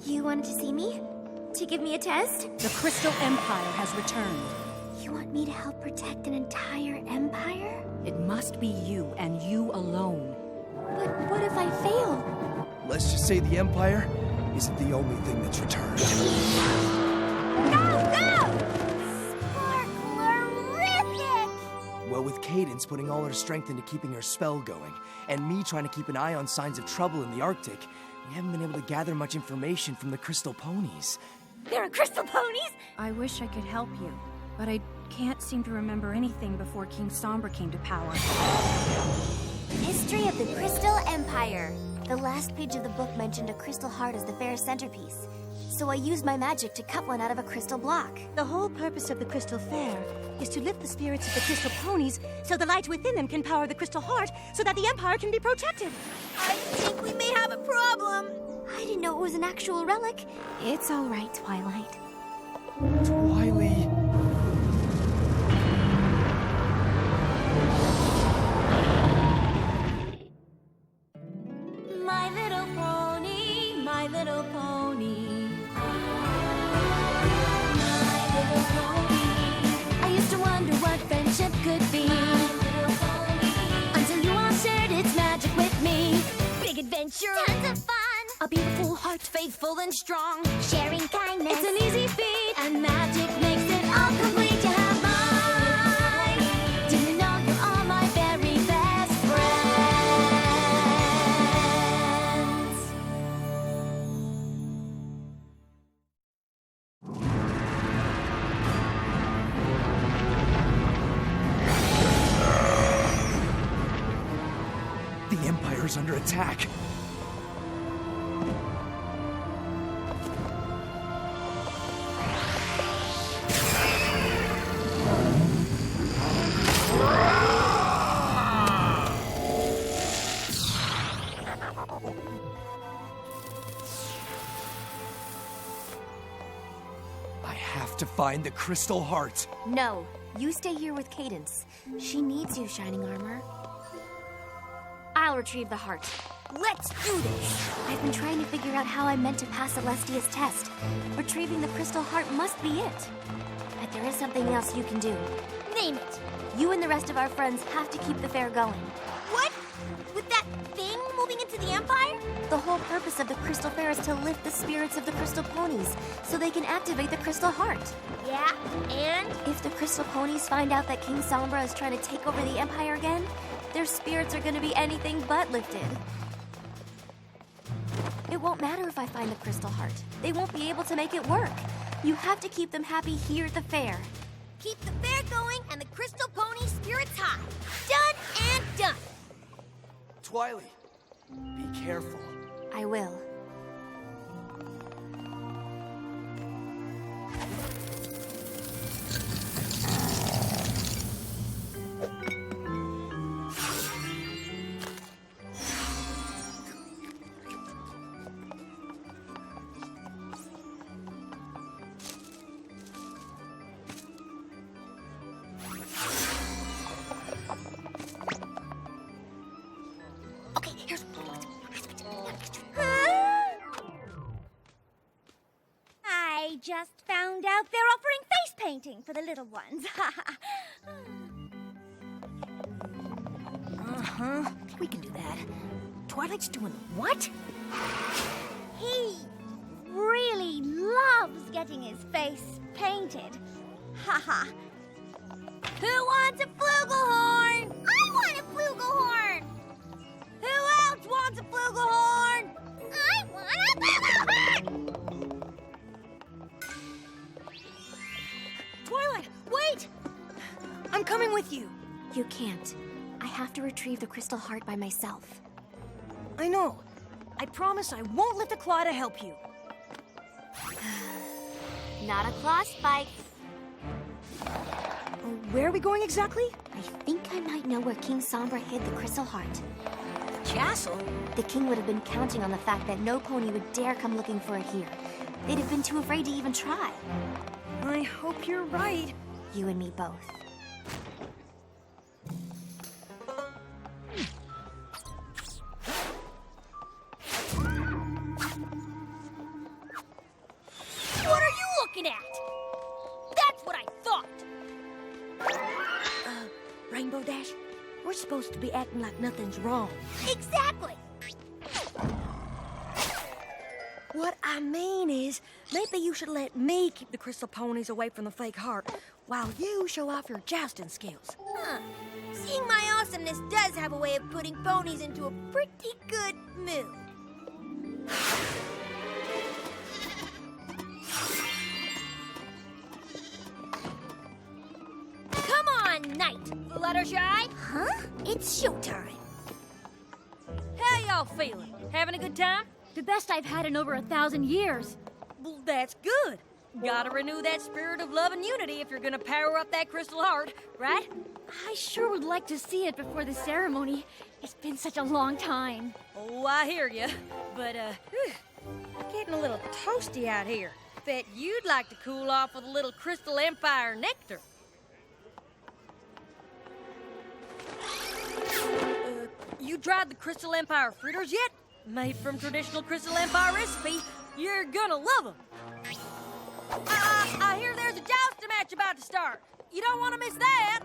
You wanted to see me? To give me a test? The Crystal Empire has returned. You want me to help protect an entire empire? It must be you and you alone. But what if I fail? Let's just say the Empire isn't the only thing that's returned. No! Sparklerific! Well, with Cadence putting all her strength into keeping her spell going, and me trying to keep an eye on signs of trouble in the Arctic, we haven't been able to gather much information from the Crystal Ponies. There are crystal ponies? I wish I could help you, but I can't seem to remember anything before King Sombra came to power. History of the Crystal Empire. The last page of the book mentioned a crystal heart as the fair's centerpiece. So I used my magic to cut one out of a crystal block. The whole purpose of the Crystal Fair is to lift the spirits of the Crystal Ponies so the light within them can power the Crystal Heart so that the Empire can be protected. I think we may have a problem. I didn't know it was an actual relic. It's all right, Twilight. Twily. My little pony, my little pony. My little pony. I used to wonder what friendship could be. Until you all shared its magic with me. Big adventure. Tons of fun. A beautiful heart, faithful and strong. Sharing kindness. It's an easy feat. And magic makes it all complete. You have mine. Do you know you're all my very best friends? The Empire's under attack. I have to find the Crystal Heart. No, you stay here with Cadence. She needs you, Shining Armor. I'll retrieve the heart. Let's do this! I've been trying to figure out how I'm meant to pass Celestia's test. Retrieving the Crystal Heart must be it. But there is something else you can do. Name it! You and the rest of our friends have to keep the fair going. What? With that thing moving into the Empire? The whole purpose of the Crystal Fair is to lift the spirits of the Crystal Ponies so they can activate the Crystal Heart. Yeah, and? If the Crystal Ponies find out that King Sombra is trying to take over the Empire again, their spirits are going to be anything but lifted. It won't matter if I find the Crystal Heart. They won't be able to make it work. You have to keep them happy here at the fair. Keep the fair going and the Crystal Pony spirits high. Done and done. Twily, be careful. I will. Okay, here's... I just found out they're offering face painting for the little ones. Uh-huh. We can do that. Twilight's doing what? He really loves getting his face painted. Haha. Who wants a flugelhorn? I want a flugelhorn. Who else wants a flugelhorn? I want a flugelhorn. Twilight, wait! I'm coming with you. You can't. I have to retrieve the Crystal Heart by myself. I know. I promise I won't lift a claw to help you. Not a claw spike. Where are we going exactly? I think I might know where King Sombra hid the Crystal Heart. The castle? The king would have been counting on the fact that no pony would dare come looking for it here. They'd have been too afraid to even try. I hope you're right. You and me both. to be acting like nothing's wrong. Exactly! What I mean is, maybe you should let me keep the crystal ponies away from the fake heart while you show off your jousting skills. Huh. Seeing my awesomeness does have a way of putting ponies into a pretty good mood. Come on, Knight. Fluttershy. Huh? It's showtime. How y'all feeling? Having a good time? The best I've had in over 1,000 years. Well, that's good. Gotta renew that spirit of love and unity if you're gonna power up that crystal heart, right? I sure would like to see it before the ceremony. It's been such a long time. Oh, I hear you. But, getting a little toasty out here. Bet you'd like to cool off with a little Crystal Empire nectar. You tried the Crystal Empire fritters yet? Made from traditional Crystal Empire recipe. You're gonna love them. I hear there's a jousting match about to start. You don't want to miss that.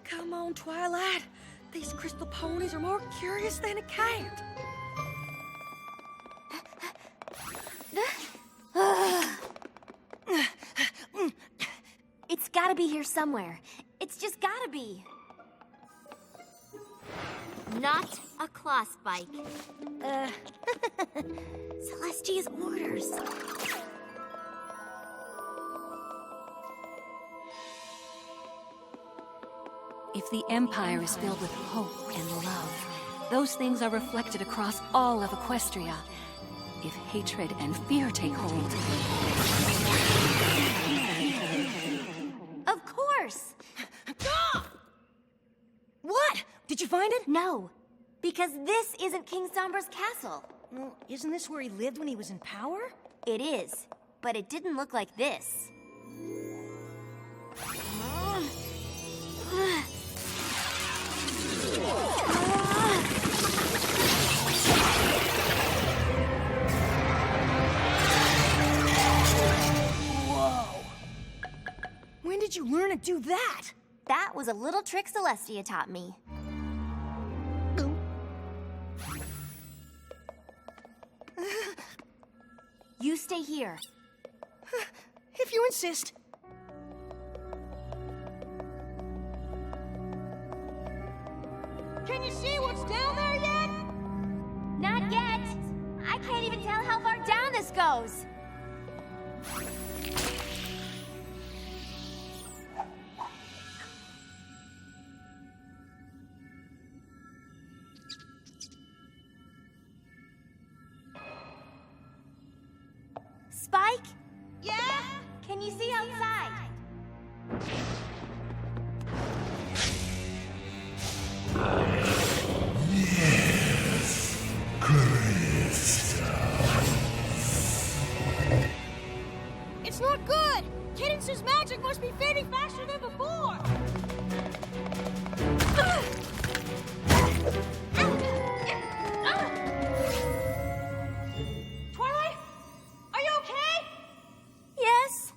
Come on, Twilight. These crystal ponies are more curious than a cat. It's gotta be here somewhere. It's just gotta be. Not a claw spike. Celestia's orders. If the Empire is filled with hope and love, those things are reflected across all of Equestria. If hatred and fear take hold... Of course! What? Did you find it? No, because this isn't King Sombra's castle. Well, isn't this where he lived when he was in power? It is, but it didn't look like this. When did you learn to do that? That was a little trick Celestia taught me. You stay here. If you insist. Can you see what's down there yet? Not yet. I can't even tell how far down this goes. Spike? Yeah? Can you see outside? It's not good! Cadence's magic must be fading faster than before! Twilight? Are you okay? Yes.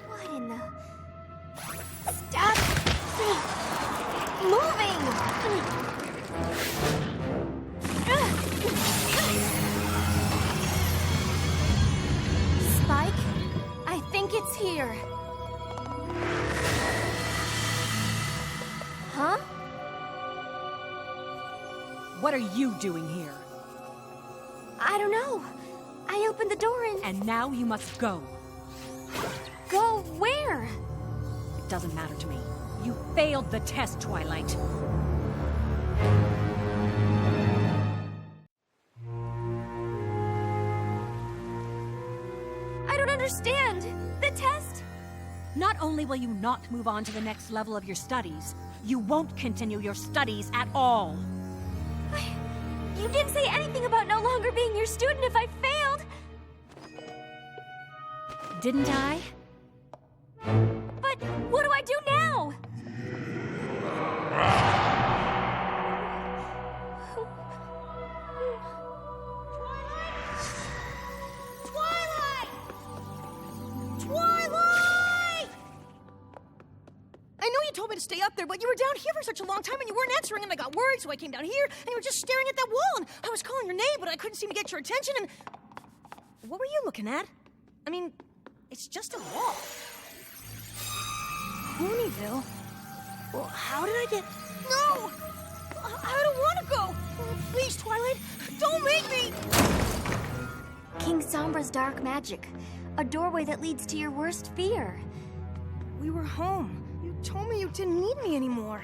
What in the... Stop moving! Spike, I think it's here. Huh? What are you doing here? I don't know. I opened the door and... And now you must go. Go where? It doesn't matter to me. You failed the test, Twilight. I don't understand. The test? Not only will you not move on to the next level of your studies, you won't continue your studies at all. You didn't say anything about no longer being your student if I failed. Didn't I? But what do I do now? me to stay up there, but you were down here for such a long time and you weren't answering, and I got worried, so I came down here, and you were just staring at that wall, and I was calling your name, but I couldn't seem to get your attention, and... What were you looking at? I mean, it's just a wall. Ponyville? Well, how did I get... No! I don't want to go! Oh, please, Twilight, don't make me! King Sombra's dark magic. A doorway that leads to your worst fear. We were home. You told me you didn't need me anymore.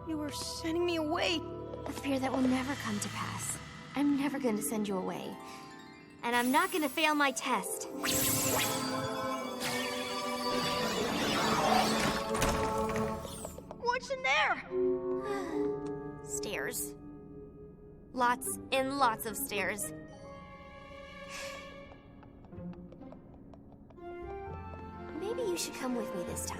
You were sending me away. A fear that will never come to pass. I'm never going to send you away. And I'm not going to fail my test. What's in there? Stairs. Lots and lots of stairs. Maybe you should come with me this time.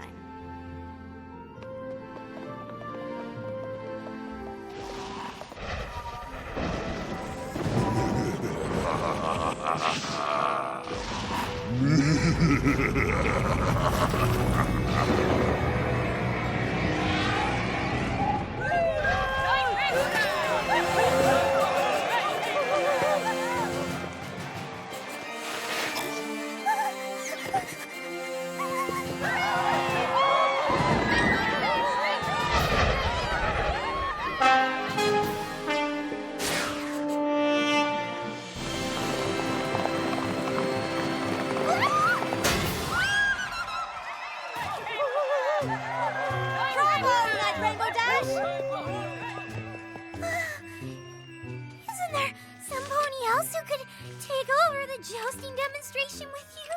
Jousting demonstration with you?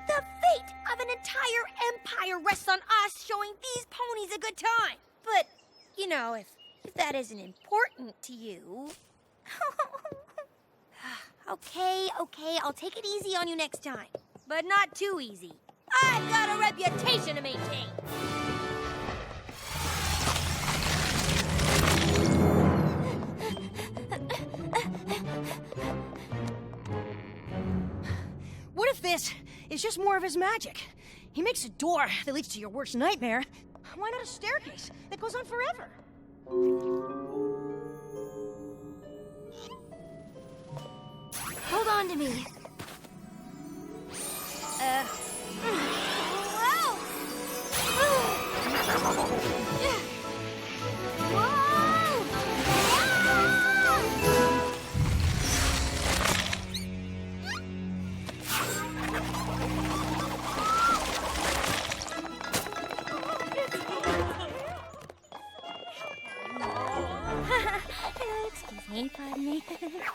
The fate of an entire empire rests on us showing these ponies a good time. But, you know, if that isn't important to you... Okay, I'll take it easy on you next time. But not too easy. I've got a reputation to maintain. What if this is just more of his magic? He makes a door that leads to your worst nightmare. Why not a staircase that goes on forever? Hold on to me. Whoa! Excuse me, pardon me.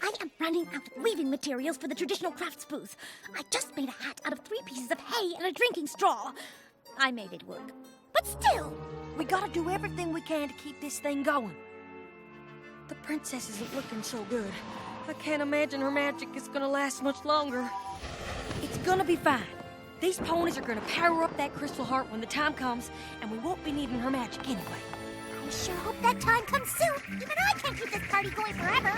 I am running out of weaving materials for the traditional crafts booth. I just made a hat out of 3 pieces of hay and a drinking straw. I made it work. But still, We gotta do everything we can to keep this thing going. The princess isn't looking so good. I can't imagine her magic is gonna last much longer. It's gonna be fine. These ponies are gonna power up that crystal heart when the time comes, and we won't be needing her magic anyway. I sure hope that time comes soon. Even I can't keep this party going forever.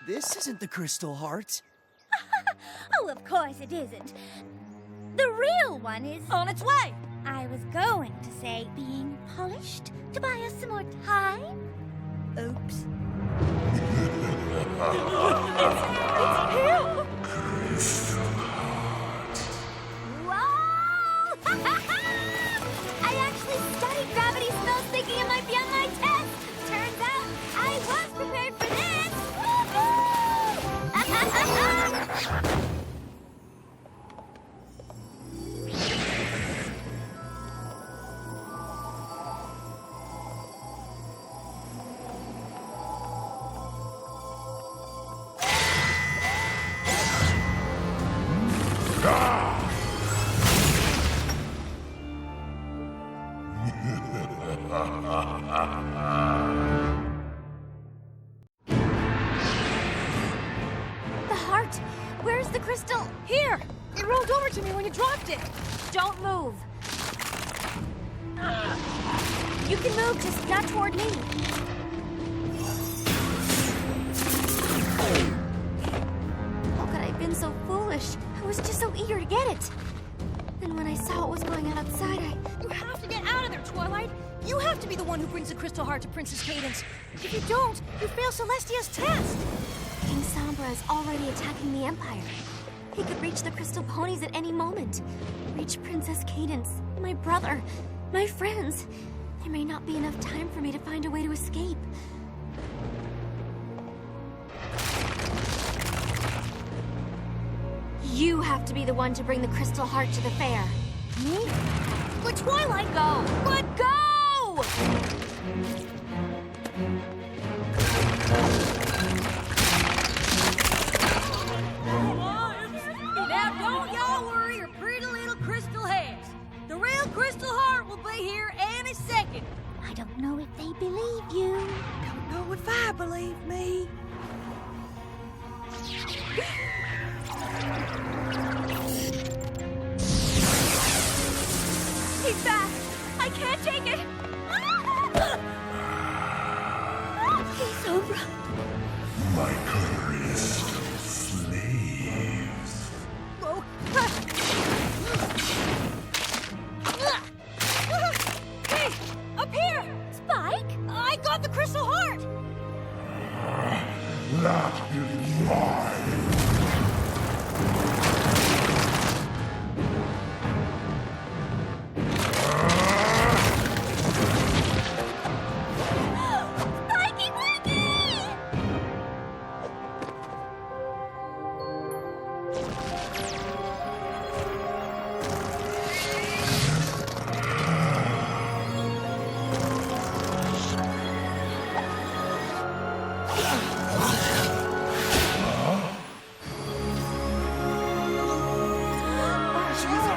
This isn't the Crystal Heart. Oh, of course it isn't. The real one is On its way! I was going to say being polished to buy us some more time. Oops. Whoa! I actually studied gravity spells thinking it might be on my test. Turns out I was prepared for this. The heart! Where's the crystal? Here! It rolled over to me when you dropped it! Don't move. You can move, just not toward me. How could I have been so foolish? I was just so eager to get it. And when I saw what was going on outside, You have to get out of there, Twilight. You have to be the one who brings the crystal heart to Princess Cadence. If you don't, you fail Celestia's test. King Sombra is already attacking the Empire. He could reach the Crystal Ponies at any moment. Reach Princess Cadence, my brother, my friends. There may not be enough time for me to find a way to escape. You have to be the one to bring the Crystal Heart to the fair. Me? But Twilight, Go! But go! Now don't y'all worry your pretty little crystal heads. The real Crystal Heart will be here any second. I don't know if they believe you. Don't know if I believe me. He's back! I can't take it! King Sombra! My cursed slaves. Oh. Hey, up here! Spike? I got the Crystal Heart! That is mine. Spikey Wiggy!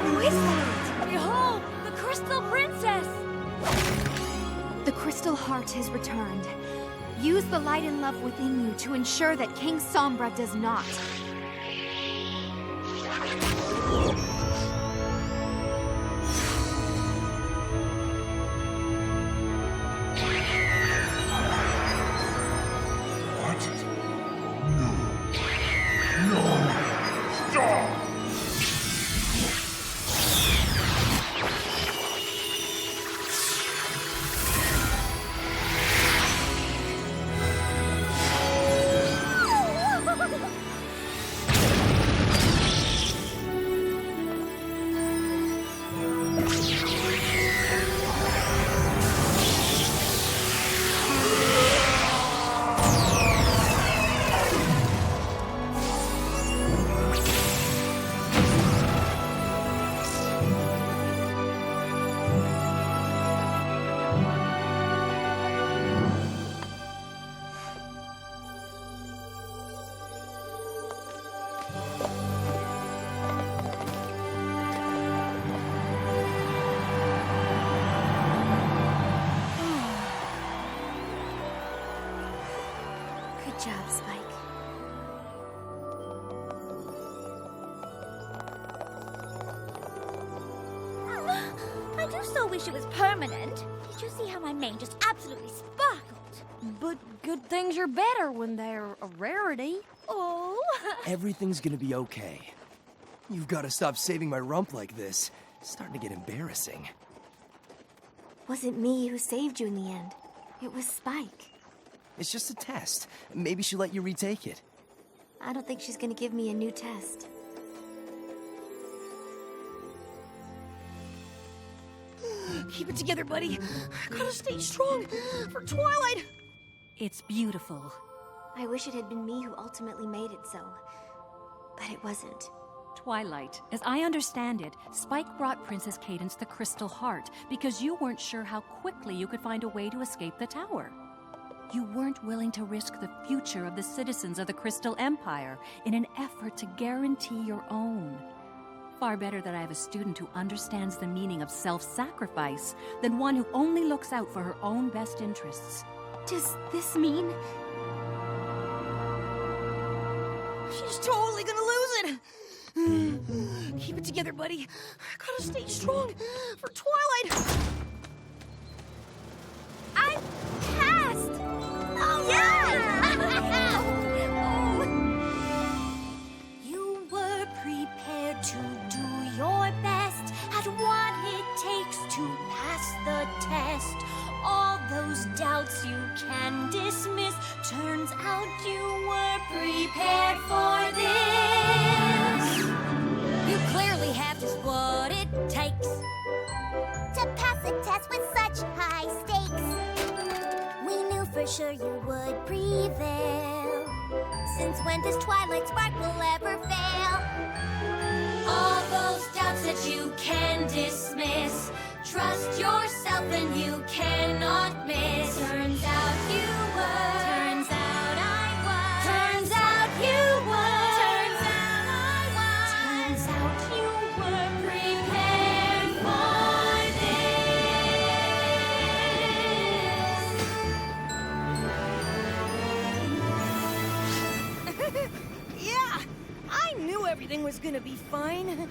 Who is that? Behold, the Crystal Princess! The Crystal Heart has returned. Use the light and love within you to ensure that King Sombra does not. What? No. No. Stop! Good job, Spike. I do so wish it was permanent. Did you see how my mane just absolutely sparkled? But good things are better when they're a rarity. Oh, Everything's gonna be okay. You've got to stop saving my rump like this. It's starting to get embarrassing. Wasn't me who saved you in the end. It was Spike. It's just a test. Maybe she'll let you retake it. I don't think she's gonna give me a new test. Keep it together, buddy. Gotta stay strong for Twilight. It's beautiful. I wish it had been me who ultimately made it so. But it wasn't. Twilight, as I understand it, Spike brought Princess Cadence the Crystal Heart because you weren't sure how quickly you could find a way to escape the tower. You weren't willing to risk the future of the citizens of the Crystal Empire in an effort to guarantee your own. Far better that I have a student who understands the meaning of self-sacrifice than one who only looks out for her own best interests. Does this mean... She's totally gonna lose it. Keep it together, buddy. Gotta stay strong for Twilight. I passed! Oh, yeah! You were prepared to do your best at what it takes to pass the test. All those doubts you can dismiss. Turns out you were prepared for this. You clearly have just what it takes. To pass a test with such high stakes. We knew for sure you would prevail. Since when does Twilight Spark will ever fail? All those doubts that you can dismiss. Trust yourself and you cannot miss. Turns out you were. Turns out I was. Turns out you were. Turns out I was. Turns out you were prepared for this. Yeah, I knew everything was gonna be fine.